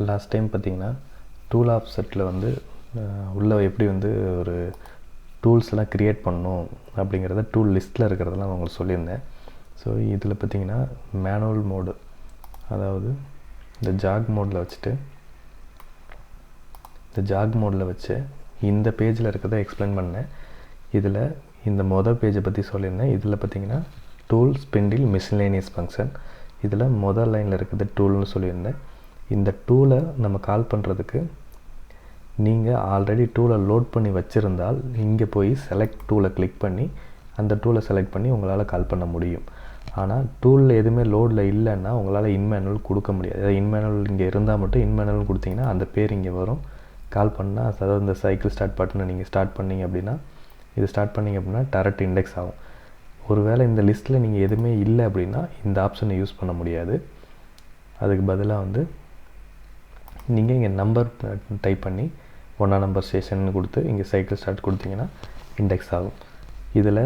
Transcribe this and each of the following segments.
Last time பார்த்திங்கன்னா tool ஆஃப்செட்டில் வந்து உள்ளே எப்படி வந்து ஒரு டூல்ஸ்லாம் க்ரியேட் பண்ணணும் அப்படிங்கிறத டூல் லிஸ்ட்டில் இருக்கிறதெல்லாம் உங்களுக்கு சொல்லியிருந்தேன். ஸோ இதில் பார்த்திங்கன்னா மேனுவல் மோடு, அதாவது இந்த ஜாக் மோடில் வச்சுட்டு இந்த பேஜில் இருக்கிறத எக்ஸ்பிளைன் பண்ணேன். இதில் இந்த பேஜை பற்றி சொல்லியிருந்தேன். இதில் பார்த்திங்கன்னா டூல் ஸ்பெண்டில் மிஸ்லேனியஸ் ஃபங்க்ஷன், இதில் முதல் லைனில் இருக்கிறது டூல்னு சொல்லியிருந்தேன். இந்த டூலை நம்ம கால் பண்ணுறதுக்கு நீங்கள் ஆல்ரெடி டூலை லோட் பண்ணி வச்சுருந்தால் இங்கே போய் செலக்ட் டூலை கிளிக் பண்ணி அந்த டூலை செலக்ட் பண்ணி உங்களால் கால் பண்ண முடியும். ஆனால் டூலில் எதுவுமே லோடில் இல்லைன்னா உங்களால் இன்மேனுவல் கொடுக்க முடியாது. அதாவது இன்மேனுவல் இங்கே இருந்தால் மட்டும் இன்மேனுவல் கொடுத்தீங்கன்னா அந்த பேர் இங்கே வரும். கால் பண்ணால், அதாவது இந்த சைக்கிள் ஸ்டார்ட் பட்டனை நீங்கள் ஸ்டார்ட் பண்ணிங்க அப்படின்னா, இது ஸ்டார்ட் பண்ணிங்க அப்படின்னா டேரக்ட் இண்டெக்ஸ் ஆகும். ஒருவேளை இந்த லிஸ்ட்டில் நீங்கள் எதுவுமே இல்லை அப்படின்னா இந்த ஆப்ஷனை யூஸ் பண்ண முடியாது. அதுக்கு பதிலாக வந்து நீங்கள் இங்கே நம்பர் டைப் பண்ணி 1ஆம் நம்பர் ஸ்டேஷன் கொடுத்து இங்கே சைக்கிள் ஸ்டார்ட் கொடுத்தீங்கன்னா இண்டெக்ஸ் ஆகும். இதில்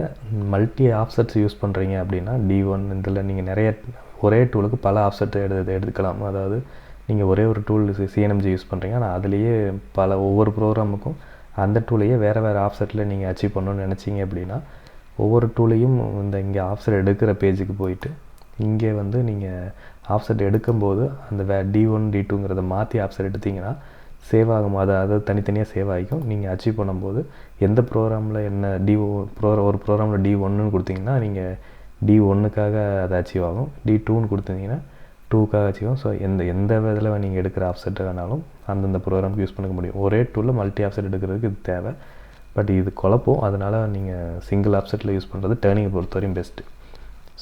மல்டி ஆஃப்செட்ஸ் யூஸ் பண்ணுறீங்க அப்படின்னா D1, இதில் நீங்கள் நிறைய ஒரே டூலுக்கு பல ஆஃப்செட் எடுக்கலாம். அதாவது நீங்கள் ஒரே ஒரு டூல் CNMG யூஸ் பண்ணுறீங்க, ஆனால் அதுலேயே ஒவ்வொரு ப்ரோக்ராமுக்கும் அந்த டூலையே வேறு ஆஃப்செட்டில் நீங்கள் அச்சீவ் பண்ணணும்னு நினச்சிங்க அப்படின்னா ஒவ்வொரு டூலையும் இங்கே ஆஃப்செட் எடுக்கிற பேஜுக்கு போயிட்டு இங்கே வந்து நீங்கள் ஆஃப்செட் எடுக்கும்போது அந்த D1 D2ங்கிறத மாற்றி ஆஃப்செட் எடுத்திங்கன்னா சேவ் ஆகும். அதாவது தனித்தனியாக சேவ் ஆகிக்கும். நீங்கள் அச்சீவ் பண்ணும்போது எந்த ப்ரோக்ராமில் என்ன ஒரு ப்ரோக்ராமில் D1ன்னு கொடுத்தீங்கன்னா நீங்கள் D1க்காக அது அச்சீவ் ஆகும். D2ன்னு கொடுத்தீங்கன்னா 2க்காக அச்சீவ் ஆகும். ஸோ எந்த இதில் நீங்கள் எடுக்கிற ஆஃப்செட் வேணாலும் அந்தந்த ப்ரோக்ராமுக்கு யூஸ் பண்ணிக்க முடியும். ஒரே டூலில் மல்டி ஆஃப்செட் எடுக்கிறதுக்கு இது தேவை. பட் இது குழப்பம். அதனால் நீங்கள் சிங்கிள் ஆஃப்செட்டில் யூஸ் பண்ணுறது டேர்னிங்கை பொறுத்தவரையும் பெஸ்ட்டு.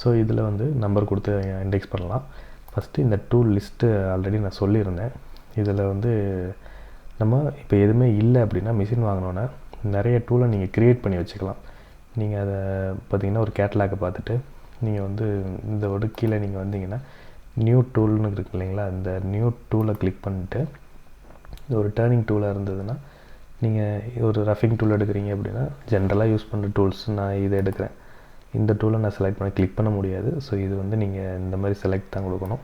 ஸோ இதில் வந்து நம்பர் கொடுத்து இண்டெக்ஸ் பண்ணலாம். ஃபஸ்ட்டு இந்த டூல் லிஸ்ட்டு ஆல்ரெடி நான் சொல்லியிருந்தேன். இதில் வந்து நம்ம இப்போ எதுவுமே இல்லை அப்படின்னா மிஷின் வாங்கினோன்னே நிறைய டூலை நீங்கள் க்ரியேட் பண்ணி வச்சுக்கலாம். நீங்கள் அதை பார்த்திங்கன்னா ஒரு கேட்லாக்கை பார்த்துட்டு நீங்கள் வந்து இந்த கீழே நீங்கள் வந்தீங்கன்னா நியூ டூல்னு இருக்கு இல்லைங்களா, இந்த நியூ டூலை கிளிக் பண்ணிட்டு ஒரு டேர்னிங் டூலாக இருந்ததுன்னா நீங்கள் ஒரு ரஃபிங் டூல் எடுக்கிறீங்க அப்படின்னா ஜென்ரலாக யூஸ் பண்ணுற டூல்ஸ் நான் இதை எடுக்கிறேன். இந்த டூலை நான் செலக்ட் பண்ணி கிளிக் பண்ண முடியாது. ஸோ இது வந்து நீங்கள் இந்த மாதிரி செலக்ட் தான் கொடுக்கணும்.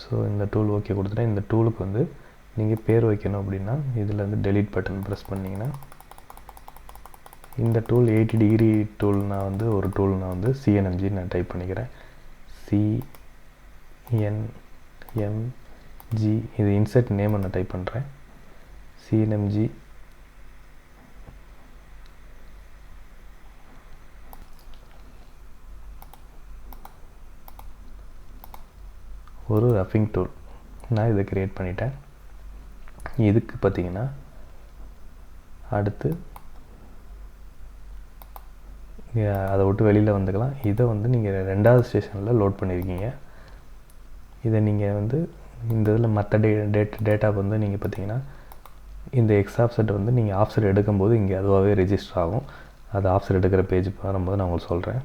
ஸோ இந்த டூல் ஓகே கொடுத்துட்டேன். இந்த டூலுக்கு வந்து நீங்கள் பேர் வைக்கணும் அப்படின்னா இதில் வந்து டெலீட் பட்டன் ப்ரெஸ் பண்ணிங்கன்னா இந்த டூல் 80 டிகிரி டூல் ஒரு டூல் நான் வந்து CNMG நான் டைப் பண்ணிக்கிறேன். CNMG இது இன்சர்ட் நேம் நான் டைப் பண்ணுறேன். CNMG ஒரு ரஃபிங் டூல் நான் இதை க்ரியேட் பண்ணிட்டேன். இதுக்கு பார்த்திங்கன்னா அடுத்து அதை விட்டு வெளியில் வந்துக்கலாம். இதை வந்து நீங்கள் 2வது ஸ்டேஷனில் லோட் பண்ணியிருக்கீங்க. இதை நீங்கள் வந்து இந்த இதில் மற்ற டேட்டா வந்து நீங்கள் பார்த்திங்கன்னா இந்த ஆஃப்செட் வந்து நீங்கள் ஆஃப்செட் எடுக்கும்போது இங்கே அதுவாகவே ரெஜிஸ்டர் ஆகும். அது ஆஃப்செட் எடுக்கிற பேஜ் வரும்போது நான் உங்களுக்கு சொல்கிறேன்.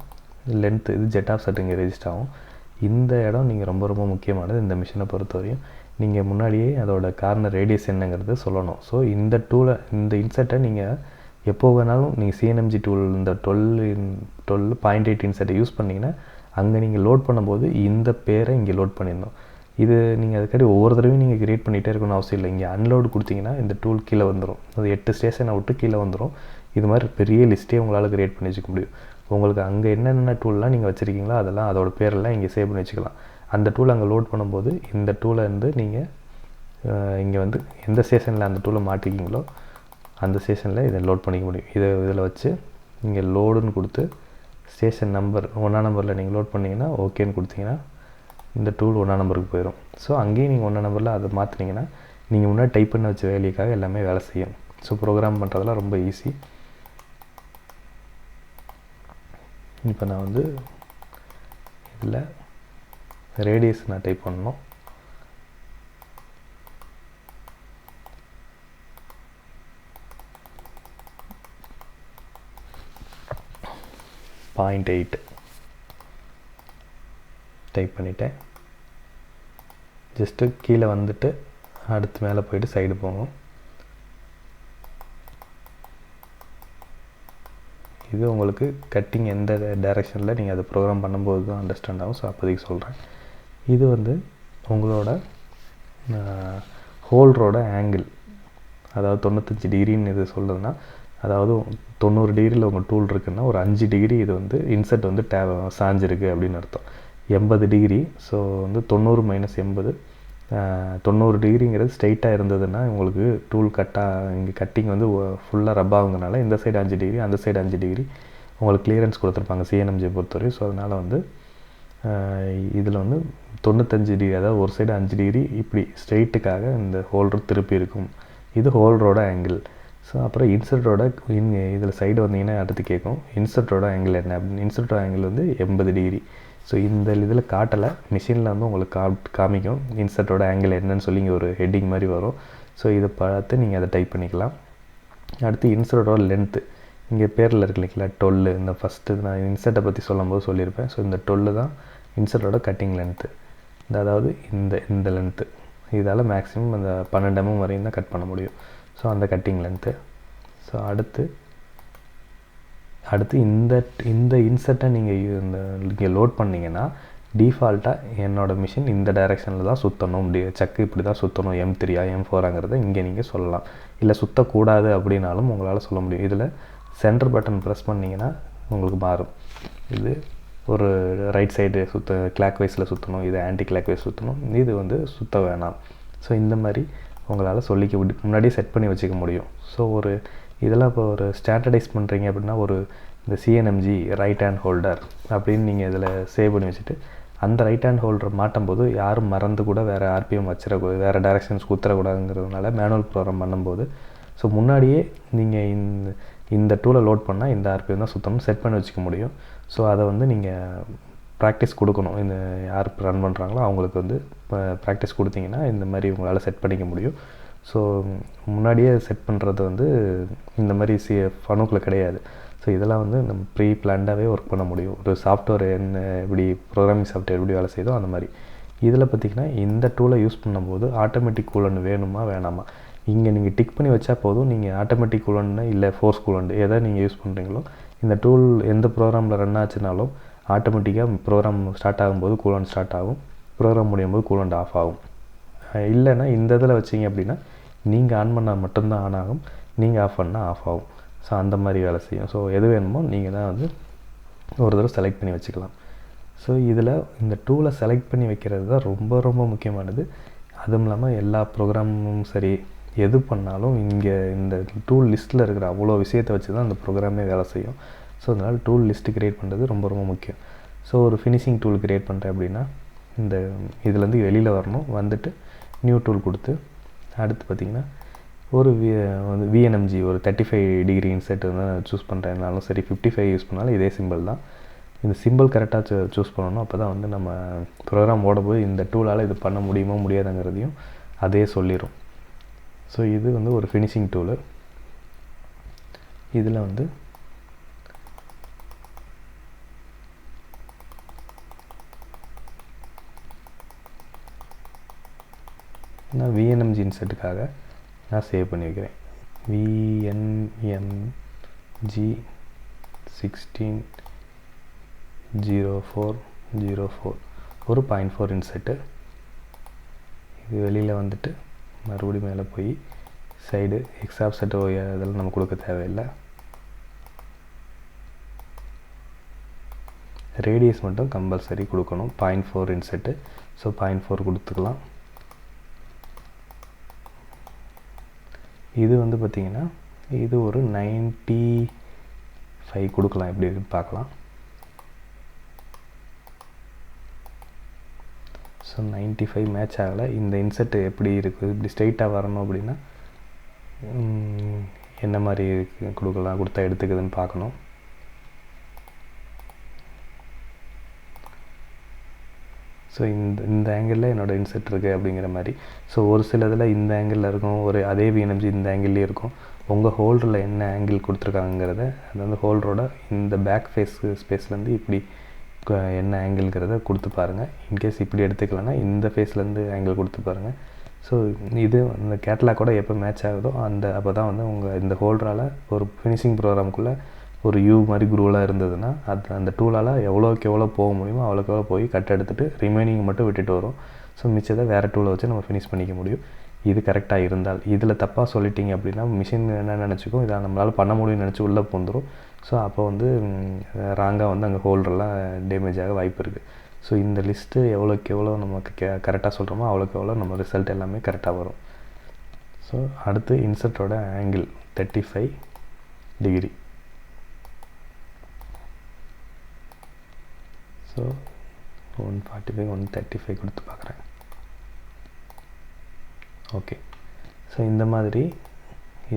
லென்த்து இது ஜெட் ஆஃப்செட் இங்கே ரெஜிஸ்டர் ஆகும். இந்த இடம் நீங்கள் ரொம்ப முக்கியமானது. இந்த மிஷினை பொறுத்தவரையும் நீங்கள் முன்னாடியே அதோட கார்னர் ரேடியஸ் என்னங்கிறது சொல்லணும். ஸோ இந்த டூலை இந்த இன்சர்ட்டை நீங்கள் எப்போ வேணாலும் நீங்கள் CNMG டூல் இந்த 12.8 இன்சர்ட்டை யூஸ் பண்ணிங்கன்னா அங்கே நீங்கள் லோட் பண்ணும்போது இந்த பேரை இங்கே லோட் பண்ணிடணும். இது நீங்கள் அதுக்காடி ஒவ்வொரு தடவையும் நீங்கள் க்ரியேட் பண்ணிகிட்டே இருக்கணும்னு அவசியம் இல்லை. இங்கே அன்லோடு கொடுத்தீங்கன்னா இந்த டூல் கீழே வந்துடும். அது 8 ஸ்டேஷனை விட்டு கீழே வந்துடும். இது மாதிரி பெரிய லிஸ்ட்டே உங்களால் க்ரியேட் பண்ணி வச்சுக்க முடியும். உங்களுக்கு அங்கே என்னென்ன டூல்லாம் நீங்கள் வச்சுருக்கீங்களோ அதெல்லாம் அதோட பேரெல்லாம் இங்கே சேவ் பண்ணி வச்சுக்கலாம். அந்த டூல் அங்கே லோட் பண்ணும்போது இந்த டூலை வந்து நீங்கள் இங்கே வந்து எந்த ஸ்டேஷனில் அந்த டூலை மாட்டிக்கிங்களோ அந்த ஸ்டேஷனில் இதை லோட் பண்ணிக்க முடியும். இதில் வச்சு இங்கே லோடுன்னு கொடுத்து ஸ்டேஷன் நம்பர் 1ஆம் நம்பரில் நீங்கள் லோட் பண்ணிங்கன்னா ஓகேன்னு கொடுத்தீங்கன்னா இந்த டூல் 1ஆம் நம்பருக்கு போயிடும். ஸோ அங்கேயும் நீங்கள் 1ஆம் நம்பரில் அதை மாற்றினீங்கன்னா நீங்கள் முன்னாடி டைப் பண்ண வச்ச வேலைக்காக எல்லாமே வேலை செய்யும். ஸோ ப்ரோக்ராம் பண்ணுறதெல்லாம் ரொம்ப ஈஸி. இப்போ நான் வந்து இதில் ரேடியஸ் நான் டைப் பண்ணணும். .8 டைப் பண்ணிட்டேன். ஜஸ்ட்டு கீழே வந்துட்டு அடுத்து மேலே போயிட்டு சைடு போகும். இது உங்களுக்கு கட்டிங் எந்த டைரெக்ஷனில் நீங்கள் அதை ப்ரோக்ராம் பண்ணும்போது தான் அண்டர்ஸ்டாண்ட் ஆகும். ஸோ அப்போதைக்கு சொல்கிறேன். இது வந்து உங்களோட ஹோல்டரோட ஆங்கிள், அதாவது 95 டிகிரின்னு இது சொல்லுதுன்னா, அதாவது 90 டிகிரியில் உங்கள் டூல் இருக்குன்னா ஒரு 5 டிகிரி இது வந்து இன்செர்ட் வந்து சாஞ்சிருக்கு அப்படின்னு அர்த்தம். 80 டிகிரி, ஸோ வந்து 90 - 80, 90 டிகிரிங்கிறது ஸ்ட்ரைட்டாக இருந்ததுன்னா உங்களுக்கு டூல் இங்கே கட்டிங் வந்து ஃபுல்லாக ரப் ஆகுங்கனால இந்த சைடு 5 டிகிரி, அந்த சைடு 5 டிகிரி உங்களுக்கு கிளியரன்ஸ் கொடுத்துருப்பாங்க CNMJ பொறுத்தவரை. ஸோ அதனால் வந்து இதில் வந்து 95 டிகிரி, அதாவது ஒரு சைடு 5 டிகிரி இப்படி ஸ்ட்ரெயிட்டுக்காக இந்த ஹோல்டர் திருப்பி இருக்கும். இது ஹோல்டரோட ஆங்கிள். ஸோ அப்புறம் இன்சர்ட்டோட இதில் சைடு வந்தீங்கன்னா அடுத்து கேட்கும் இன்சர்ட்டோட ஆங்கிள் என்ன அப்படின்னு. இன்சர்ட்டோட ஆங்கிள் வந்து 80 டிகிரி. ஸோ இந்த இதில் காட்டலை, மிஷினில் வந்து உங்களுக்கு காமிக்கும் இன்சர்ட்டோட ஆங்கிள் என்னன்னு சொல்லி இங்கே ஒரு ஹெட்டிங் மாதிரி வரும். ஸோ இதை பார்த்து நீங்கள் அதை டைப் பண்ணிக்கலாம். அடுத்து இன்சர்ட்டோட லென்த்து, இங்கே பேரில் இருக்கு இல்லைங்களா 12, இந்த ஃபஸ்ட்டு நான் இன்சர்ட்டை பற்றி சொல்லும்போது சொல்லியிருப்பேன். ஸோ இந்த 12 தான் இன்சர்ட்டோட கட்டிங் லென்த்து. அதாவது இந்த லென்த்து இதால் மேக்ஸிமம் அந்த 12 mm வரையும் தான் கட் பண்ண முடியும். ஸோ அந்த கட்டிங் லென்த்து. ஸோ அடுத்து இந்த இன்சர்ட்டை இங்கே லோட் பண்ணிங்கன்னா டிஃபால்ட்டாக என்னோடய மிஷின் இந்த டைரெக்ஷனில் தான் சுற்றணும், சக்கு இப்படி தான் சுற்றணும், M3 M4ங்கிறத இங்கே நீங்கள் சொல்லலாம். இல்லை சுற்றக்கூடாது அப்படின்னாலும் உங்களால் சொல்ல முடியும். இதில் சென்டர் பட்டன் ப்ரெஸ் பண்ணிங்கன்னா உங்களுக்கு மாறும். இது ஒரு ரைட் சைடு கிளாக் வைஸில் சுற்றணும், இது ஆன்டி கிளாக் வைஸ் சுற்றணும், இது வந்து சுற்ற வேணாம். ஸோ இந்த மாதிரி உங்களால் முன்னாடியே செட் பண்ணி வச்சுக்க முடியும். ஸோ இதெல்லாம் இப்போ ஒரு ஸ்டாண்டர்டைஸ் பண்ணுறீங்க அப்படின்னா இந்த CNMG ரைட் ஹேண்ட் ஹோல்டர் அப்படின்னு நீங்கள் இதில் சேவ் பண்ணி வச்சுட்டு அந்த ரைட் ஹேண்ட் ஹோல்டர் மாட்டும் போது யாரும் மறந்து கூட வேறு RPM வச்சிடக்கூடாது, வேறு டைரெக்ஷன்ஸ் குத்துறக்கூடாதுங்கிறதுனால மேனுவல் ப்ரோக்ராம் பண்ணும்போது ஸோ முன்னாடியே நீங்கள் இந்த டூலை லோட் பண்ணால் இந்த RPM தான் சுத்தணும் செட் பண்ணி வச்சுக்க முடியும். ஸோ அதை வந்து நீங்கள் ப்ராக்டிஸ் கொடுக்கணும். இந்த யார் ரன் பண்ணுறாங்களோ அவங்களுக்கு வந்து ப்ராக்டிஸ் கொடுத்தீங்கன்னா இந்த மாதிரி உங்களால் செட் பண்ணிக்க முடியும். ஸோ முன்னாடியே செட் பண்ணுறது வந்து இந்த மாதிரி ஃபனூக்கில் கிடையாது. ஸோ இதெல்லாம் வந்து நம்ம ப்ரீ பிளான்டாகவே ஒர்க் பண்ண முடியும். ஒரு சாஃப்ட்வேர் எப்படி ப்ரோக்ராமிங் சாஃப்ட்வேர் எப்படி வேலை செய்தோ அந்த மாதிரி. இதில் பார்த்திங்கன்னா இந்த டூலை யூஸ் பண்ணும்போது ஆட்டோமேட்டிக் கூலண்ட் வேணுமா வேணாமா, இங்கே நீங்கள் டிக் பண்ணி வச்சா போதும். நீங்கள் ஆட்டோமேட்டிக் கூலண்ட்னு இல்லை ஃபோர்ஸ் கூலண்ட் எதை நீங்கள் யூஸ் பண்ணுறீங்களோ இந்த டூல் எந்த ப்ரோக்ராமில் ரன் ஆச்சுனாலும் ஆட்டோமேட்டிக்காக ப்ரோக்ராம் ஸ்டார்ட் ஆகும்போது கூலண்ட் ஸ்டார்ட் ஆகும், ப்ரோக்ராம் முடியும் போது கூலண்ட் ஆஃப் ஆகும். இல்லைன்னா இந்த இதில் வச்சிங்க அப்படின்னா நீங்கள் ஆன் பண்ணால் மட்டும்தான் ஆன் ஆகும், நீங்கள் ஆஃப் பண்ணால் ஆஃப் ஆகும். ஸோ அந்த மாதிரி வேலை செய்யும். ஸோ எது வேணுமோ நீங்கள் தான் வந்து ஒரு தடவை செலக்ட் பண்ணி வச்சுக்கலாம். ஸோ இதில் இந்த டூலை செலக்ட் பண்ணி வைக்கிறது தான் ரொம்ப ரொம்ப முக்கியமானது. அதுவும் இல்லாமல் எல்லா ப்ரோக்ராமும் சரி எது பண்ணாலும் இங்கே இந்த டூல் லிஸ்ட்டில் இருக்கிற அவ்வளோ விஷயத்தை வச்சு தான் அந்த ப்ரோக்ராமே வேலை செய்யும். ஸோ அதனால் டூல் லிஸ்ட்டு க்ரியேட் பண்ணுறது ரொம்ப ரொம்ப முக்கியம். ஸோ ஒரு ஃபினிஷிங் டூல் க்ரியேட் பண்ணுறேன் அப்படின்னா இதுலேருந்து வெளியில் வரணும், வந்துட்டு நியூ டூல் கொடுத்து அடுத்து பார்த்திங்கன்னா ஒரு VNMG ஒரு 35 டிகிரி இன்செர்ட் வந்து சூஸ் பண்ணுறேன்னாலும் சரி 55 யூஸ் பண்ணாலும் இதே சிம்பிள் தான். இந்த சிம்பிள் கரெக்டாக சூஸ் பண்ணணும். அப்போ தான் வந்து நம்ம ப்ரோக்ராம் ஓடும்போது இந்த டூலால் இது பண்ண முடியுமோ முடியாதுங்கிறதையும் அதே சொல்லிடும். ஸோ இது வந்து ஒரு ஃபினிஷிங் டூலு. இதில் வந்து நான் VNMG இன்செர்ட்டுக்காக நான் சேவ் பண்ணி வைக்கிறேன். VNMG 160404 ஒரு 0.4 இன்செர்ட்டு. இது வெளியில் வந்துட்டு மறுபடியும் மேலே போய் சைடு எக்ஸாப் செட் இதெல்லாம் நம்ம கொடுக்க தேவையில்லை. ரேடியஸ் மட்டும் கம்பல்சரி கொடுக்கணும், 0.4 இன்செர்ட்டு. ஸோ 0.4 கொடுத்துக்கலாம். இது வந்து பார்த்திங்கன்னா இது ஒரு 95 கொடுக்கலாம், எப்படி இருக்குன்னு பார்க்கலாம். ஸோ 95 மேட்ச் ஆகலை. இந்த இன்செர்ட் எப்படி இருக்குது, இப்படி ஸ்ட்ரைட்டாக வரணும் அப்படின்னா என்ன மாதிரி கொடுத்தா எடுத்துக்குதுன்னு பார்க்கணும். ஸோ இந்த ஆங்கிளில் என்னோடய இன்செர்ட் இருக்குது அப்படிங்கிற மாதிரி. ஸோ ஒரு சில இதில் இந்த ஆங்கிளில் இருக்கும், அதே VNMG இந்த ஆங்கிள்லேயே இருக்கும். உங்கள் ஹோல்டரில் என்ன ஆங்கிள் கொடுத்துருக்காங்கிறத அது வந்து ஹோல்டரோட இந்த பேக் ஸ்பேஸ்லேருந்து இப்படி என்ன ஆங்கிள்ங்கிறத கொடுத்து பாருங்கள். இன்கேஸ் இப்படி எடுத்துக்கலன்னா இந்த ஃபேஸ்லேருந்து ஆங்கிள் கொடுத்து பாருங்கள். ஸோ இது இந்த கேட்டலாக்கோட எப்போ மேட்ச் ஆகுதோ அப்போ தான் வந்து உங்கள் இந்த ஹோல்டரால் ஒரு ஃபினிஷிங் ப்ரோக்ராமுக்குள்ளே ஒரு யூ மாதிரி குரூவலாக இருந்ததுன்னா அந்த டூலால் எவ்வளோக்கு எவ்வளோ போக முடியுமோ அவ்வளோக்கு எவ்வளோ போய் கட் எடுத்துகிட்டு ரிமைனிங் மட்டும் விட்டுட்டு வரும். ஸோ மிச்சத்தை வேறு டூலை வச்சு நம்ம ஃபினிஷ் பண்ணிக்க முடியும். இது கரெக்டாக இருந்தால். இதில் தப்பாக சொல்லிட்டீங்க அப்படின்னா மிஷின் என்ன நினச்சிக்கும், இதை நம்மளால் பண்ண முடியும்னு நினச்சி உள்ளே பூந்துடும். ஸோ அப்போ வந்து ராங்காக வந்து அங்கே ஹோல்டர்லாம் டேமேஜ் ஆக வாய்ப்பு இருக்குது. ஸோ இந்த லிஸ்ட்டு எவ்வளோக்கு எவ்வளோ நமக்கு கரெக்டாக சொல்கிறோமோ அவ்வளோக்கு எவ்வளோ நம்ம ரிசல்ட் எல்லாமே கரெக்டாக வரும். ஸோ அடுத்து இன்சர்ட்டோட ஆங்கிள் 35 டிகிரி. ஸோ 145 135 கொடுத்து பார்க்குறேன். ஓகே. ஸோ இந்த மாதிரி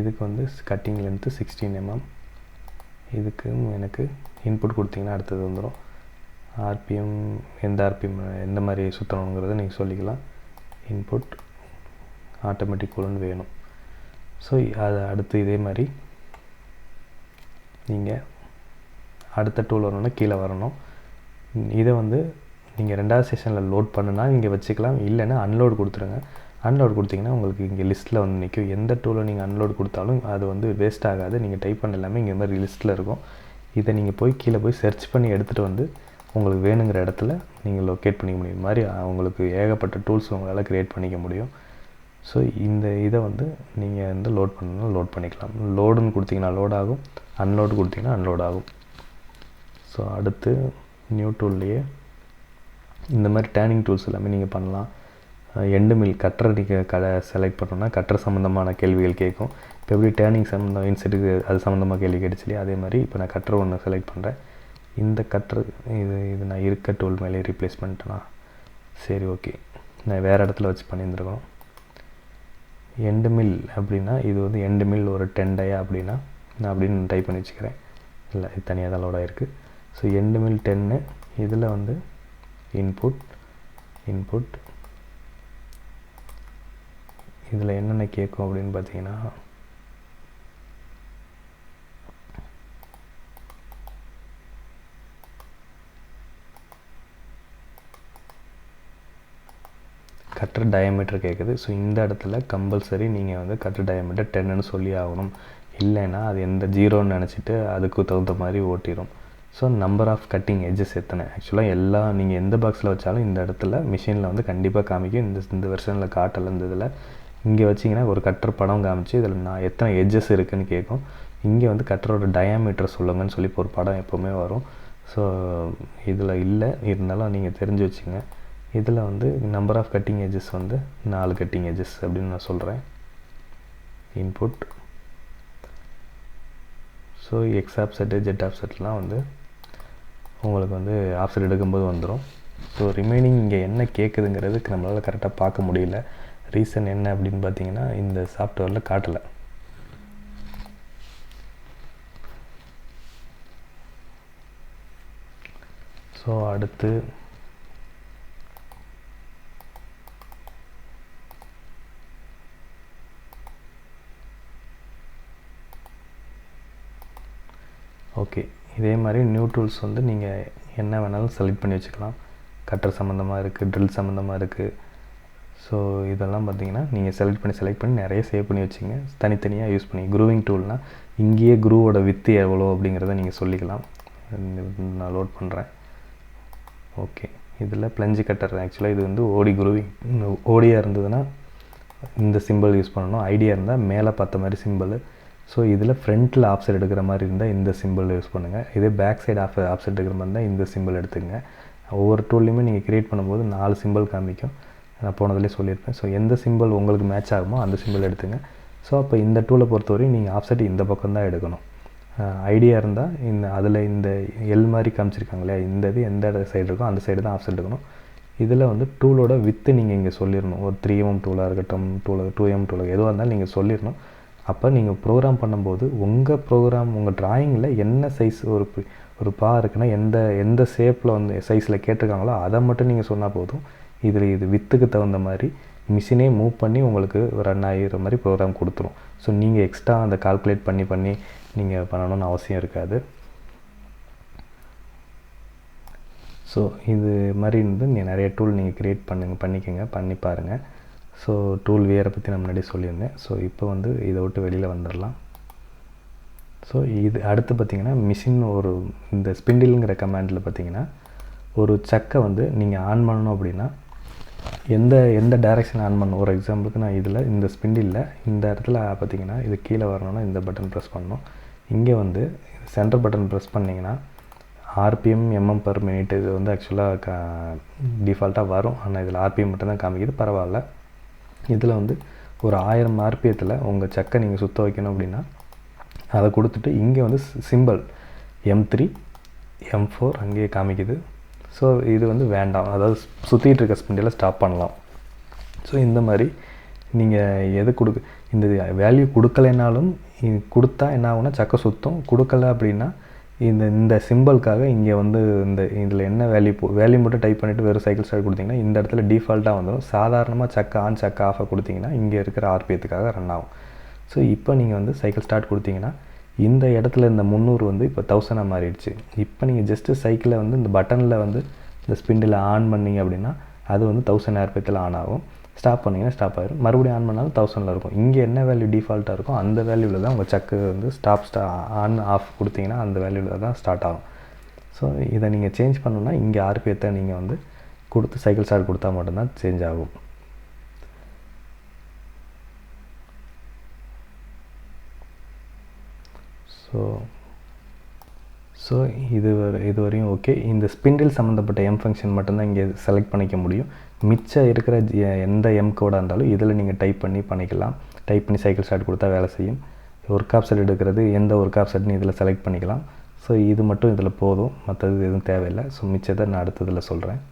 இதுக்கு வந்து கட்டிங் லென்த்து 16 mm. இதுக்கு எனக்கு இன்புட் கொடுத்தீங்கன்னா அடுத்தது வந்துடும். ஆர்பிஎம் எந்த ஆர்பிஎம் எந்த மாதிரி சுற்றணுங்கிறத நீங்கள் சொல்லிக்கலாம். இன்புட் ஆட்டோமேட்டிக் கூலண்ட் வேணும். ஸோ அது அடுத்து இதே மாதிரி நீங்கள் அடுத்த டூல் வரணுன்னா கீழே வரணும். இதை வந்து நீங்கள் 2வது செஷனில் லோட் பண்ணுனா இங்கே வச்சுக்கலாம், இல்லைன்னா அன்லோட் கொடுத்துருங்க. அன்லோட் கொடுத்திங்கன்னா உங்களுக்கு இங்கே லிஸ்ட்டில் வந்து நிற்கும். எந்த டூலை நீங்கள் அன்லோட் கொடுத்தாலும் அது வந்து வேஸ்ட் ஆகாது. நீங்கள் டைப் பண்ண எல்லாமே இங்கே மாதிரி லிஸ்ட்டில் இருக்கும். இதை நீங்கள் போய் கீழே போய் சர்ச் பண்ணி எடுத்துகிட்டு வந்து உங்களுக்கு வேணுங்கிற இடத்துல நீங்கள் லொக்கேட் பண்ணிக்க முடியும். மாதிரி உங்களுக்கு ஏகப்பட்ட டூல்ஸ் உங்களால் க்ரியேட் பண்ணிக்க முடியும். ஸோ இந்த இதை வந்து நீங்கள் வந்து லோட் பண்ணணும், லோட் பண்ணிக்கலாம். லோடுன்னு கொடுத்திங்கன்னா லோட் ஆகும், அன்லோடு கொடுத்திங்கன்னா அன்லோட் ஆகும். ஸோ அடுத்து நியூ டூல்லையே இந்த மாதிரி டேர்னிங் டூல்ஸ் எல்லாமே நீங்கள் பண்ணலாம். எண்டு மில் கட்டரை நீங்கள் செலக்ட் பண்ணோன்னா கட்டர் சம்மந்தமான கேள்விகள் கேட்கும். இப்போ எப்படி டேர்னிங் சம்மந்தம் இன்செட்டுக்கு அது சம்மந்தமாக கேள்வி கேட்டுச்சுலையே, அதே மாதிரி இப்போ நான் கட்டர் ஒன்று செலக்ட் பண்ணுறேன். இந்த கட்டர் இது நான் இருக்க டூல் மேலே ரீப்ளேஸ் பண்ணிட்டேனா, சரி ஓகே, நான் வேறு இடத்துல வச்சு பண்ணியிருந்துருக்கோம். எண்டு மில் அப்படின்னா இது வந்து எண்டு மில் ஒரு 10 டயா அப்படின்னா நான் அப்படின்னு டைப் பண்ணி வச்சுக்கிறேன். இல்லை, இது தனியாக தான் லோடாக இருக்குது. So end mill 10. இதில் வந்து இன்புட் இதில் என்னென்ன கேட்கும் அப்படின்னு பார்த்தீங்கன்னா கட்டர் டயாமீட்டர் கேட்குது. ஸோ இந்த இடத்துல கம்பல்சரி நீங்கள் வந்து கட்டர் டயாமீட்டர் 10ன்னு சொல்லி ஆகணும். இல்லைன்னா அது எந்த 0ன்னு நினச்சிட்டு அதுக்கு தகுந்த மாதிரி ஓட்டிடும். So number of cutting edges எத்தனை, ஆக்சுவலாக நீங்கள் எந்த பாக்ஸில் வச்சாலும் இந்த இடத்துல மிஷினில் வந்து கண்டிப்பாக காமிக்கும். இந்த வெர்ஷனில் காட்டலை. இந்த இதில் இங்கே வச்சிங்கன்னா ஒரு கட்டர் படம் காமிச்சு இதில் நான் எத்தனை எட்ஜஸ் இருக்குதுன்னு கேட்கும். இங்கே வந்து கட்டரோட டயாமீட்டர் சொல்லுங்கன்னு சொல்லி ஒரு படம் எப்போவுமே வரும். ஸோ இதில் இல்லை, இருந்தாலும் நீங்கள் தெரிஞ்சு வச்சுங்க. இதில் வந்து நம்பர் ஆஃப் கட்டிங் எட்ஜஸ் வந்து 4 கட்டிங் எட்ஜஸ் அப்படின்னு நான் சொல்கிறேன். Input. So X offset Z ஆப்செட்லாம் வந்து உங்களுக்கு வந்து ஆப்செட் எடுக்கும்போது வந்துடும். ஸோ ரிமைனிங் இங்கே என்ன கேட்குதுங்கிறதுக்கு நம்மளால் கரெக்டாக பார்க்க முடியல. ரீசன் என்ன அப்படின்னு பார்த்தீங்கன்னா இந்த சாஃப்ட்வேரில் காட்டலை. ஸோ அடுத்து ஓகே, இதே மாதிரி நியூ டூல்ஸ் வந்து நீங்கள் என்ன வேணாலும் செலக்ட் பண்ணி வச்சுக்கலாம். கட்டர் சம்மந்தமாக இருக்குது, ட்ரில் சம்மந்தமாக இருக்குது. ஸோ இதெல்லாம் பார்த்தீங்கன்னா நீங்கள் செலக்ட் பண்ணி நிறைய சேவ் பண்ணி வச்சுங்க. தனித்தனியாக யூஸ் பண்ணி குரூவிங் டூல்னால் இங்கேயே குரூவோட வித்து எவ்வளோ அப்படிங்கிறத நீங்கள் சொல்லிக்கலாம். நான் லோட் பண்ணுறேன். ஓகே, இதில் பிளஞ்சு கட்டர் ஆக்சுவலாக இது வந்து ஓடி குரூவிங். ஓடியாக இருந்ததுன்னா இந்த சிம்பிள் யூஸ் பண்ணணும். ஐடியா இருந்தால் மேலே பார்த்த மாதிரி சிம்பிள். ஸோ இதில் ஃப்ரண்ட்டில் ஆப்செட் எடுக்கிற மாதிரி இருந்தால் இந்த சிம்பிள் யூஸ் பண்ணுங்கள். இதே பேக் சைடு ஆப்செட் எடுக்கிற மாதிரி இருந்தால் இந்த சிம்பிள் எடுத்துக்கங்க. ஒவ்வொரு டூல்லையுமே நீங்கள் க்ரியேட் பண்ணும்போது 4 சிம்பிள் காமிக்கும். நான் போனதிலே சொல்லியிருப்பேன். ஸோ எந்த சிம்பிள் உங்களுக்கு மேட்ச் ஆகுமோ அந்த சிம்பிள் எடுத்துங்க. ஸோ அப்போ இந்த டூலை பொறுத்தவரையும் நீங்கள் ஆப்செட் இந்த பக்கம் தான் எடுக்கணும். ஐடியா இருந்தால் அதில் இந்த எல் மாதிரி காமிச்சிருக்காங்களே, இந்த இது எந்த சைடு இருக்கோ அந்த சைடு தான் ஆப்செட் எடுக்கணும். இதில் வந்து டூலோட வித்து நீங்கள் இங்கே சொல்லிடணும். ஒரு 3mm டூலாக இருக்கட்டும், 2mm டூலாக எதுவாக இருந்தாலும் நீங்கள் சொல்லிடணும். அப்போ நீங்கள் ப்ரோக்ராம் பண்ணும்போது உங்கள் ப்ரோக்ராம் உங்கள் ட்ராயிங்கில் என்ன சைஸ் ஒரு பா இருக்குன்னா எந்த ஷேப்பில் வந்து சைஸில் கேட்டிருக்காங்களோ அதை மட்டும் நீங்கள் சொன்னால் போதும். இதில் இது வித்துக்கு தகுந்த மாதிரி மிஷினே மூவ் பண்ணி உங்களுக்கு ரன் ஆகிற மாதிரி ப்ரோக்ராம் கொடுத்துரும். ஸோ நீங்கள் எக்ஸ்ட்ரா அந்த கால்குலேட் பண்ணி நீங்கள் பண்ணணும்னு அவசியம் இருக்காது. ஸோ இது மாதிரி இருந்து நிறைய டூல் நீங்கள் க்ரியேட் பண்ணிக்கோங்க, பண்ணி பாருங்கள். ஸோ டூல் வேரை பற்றி நான் முன்னாடி சொல்லியிருந்தேன். ஸோ இப்போ வந்து இதை விட்டு வெளியில் வந்துடலாம். ஸோ இது அடுத்து பார்த்திங்கன்னா மிஷின் ஒரு இந்த ஸ்பிண்டிலுங்கிற கமாண்டில் பார்த்திங்கன்னா ஒரு சக்கை வந்து நீங்கள் ஆன் பண்ணணும் அப்படின்னா எந்த டைரெக்ஷன் ஆன் பண்ணணும். ஒரு எக்ஸாம்பிளுக்கு நான் இதில் இந்த ஸ்பிண்டிலில் இந்த இடத்துல பார்த்திங்கன்னா இது கீழே வரணும்னா இந்த பட்டன் ப்ரெஸ் பண்ணணும். இங்கே வந்து சென்டர் பட்டன் ப்ரெஸ் பண்ணிங்கன்னா RPM mm/min இது வந்து ஆக்சுவலாக டிஃபால்ட்டாக வரும். ஆனால் இதில் RPM மட்டும்தான் காமிக்குது, பரவாயில்ல. இதில் வந்து ஒரு 1000 RPMத்தில் உங்கள் சக்கை நீங்கள் சுற்ற வைக்கணும் அப்படின்னா அதை கொடுத்துட்டு இங்கே வந்து சிம்பிள் M3 M4 அங்கேயே காமிக்குது. ஸோ இது வந்து வேண்டாம், அதாவது சுற்றிட்டு இருக்க ஸ்பிண்டில் ஸ்டாப் பண்ணலாம். ஸோ இந்த மாதிரி நீங்கள் எது இந்த வேல்யூ கொடுக்கலைனாலும் கொடுத்தா என்ன ஆகுனா சக்கை சுற்றும். கொடுக்கல அப்படின்னா இந்த சிம்பிளுக்காக இங்கே வந்து இதில் என்ன வேல்யூ மட்டும் டைப் பண்ணிவிட்டு வெறும் சைக்கிள் ஸ்டார்ட் கொடுத்தீங்கன்னா இந்த இடத்துல டிஃபால்ட்டாக வந்துடும். சாதாரணமாக சக்கை ஆன் சக்கை ஆஃபாக கொடுத்தீங்கன்னா இங்கே இருக்கிற RPMத்துக்காக ரன் ஆகும். ஸோ இப்போ நீங்கள் வந்து சைக்கிள் ஸ்டார்ட் கொடுத்தீங்கன்னா இந்த இடத்துல இந்த 300 வந்து இப்போ 1000 மாறிடுச்சு. இப்போ நீங்கள் ஜஸ்ட்டு சைக்கிளை வந்து இந்த பட்டனில் வந்து இந்த ஸ்பிண்டில் ஆன் பண்ணிங்க அப்படின்னா அது வந்து 1000 RPMத்தில் ஆன் ஆகும். ஸ்டாப் பண்ணிங்கன்னா ஸ்டாப் ஆகிடும். மறுபடியும் ஆன் பண்ணாலும் 1000 இருக்கும். இங்கே என்ன வேல்யூ டிஃபால்ட்டாக இருக்கும் அந்த வேல்யூவில் தான் உங்கள் சக்கு வந்து ஆன் ஆஃப் கொடுத்தீங்கன்னா அந்த வேல்யூவில் தான் ஸ்டார்ட் ஆகும். ஸோ இதை நீங்கள் சேஞ்ச் பண்ணணுன்னா இங்கே RPMத்தை நீங்கள் வந்து கொடுத்து சைக்கிள் ஸ்டார்ட் கொடுத்தா மட்டும்தான் சேஞ்ச் ஆகும். ஸோ இது வரையும் ஓகே. இந்த ஸ்பிண்டில் சம்மந்தப்பட்ட M ஃபங்க்ஷன் மட்டும்தான் இங்கே செலக்ட் பண்ணிக்க முடியும். மிச்சம் இருக்கிற எந்த M கோடாக இருந்தாலும் இதில் நீங்கள் டைப் பண்ணிக்கலாம். டைப் பண்ணி சைக்கிள் ஸ்டார்ட் கொடுத்தா வேலை செய்யும். ஒர்க் ஆப்செட் எடுக்கிறது எந்த ஒர்க் ஆப்செட்னு இதில் செலக்ட் பண்ணிக்கலாம். ஸோ இது மட்டும் இதில் போதும், மற்றது எதுவும் தேவையில்லை. ஸோ மிச்சத்தை நான் அடுத்ததில் சொல்கிறேன்.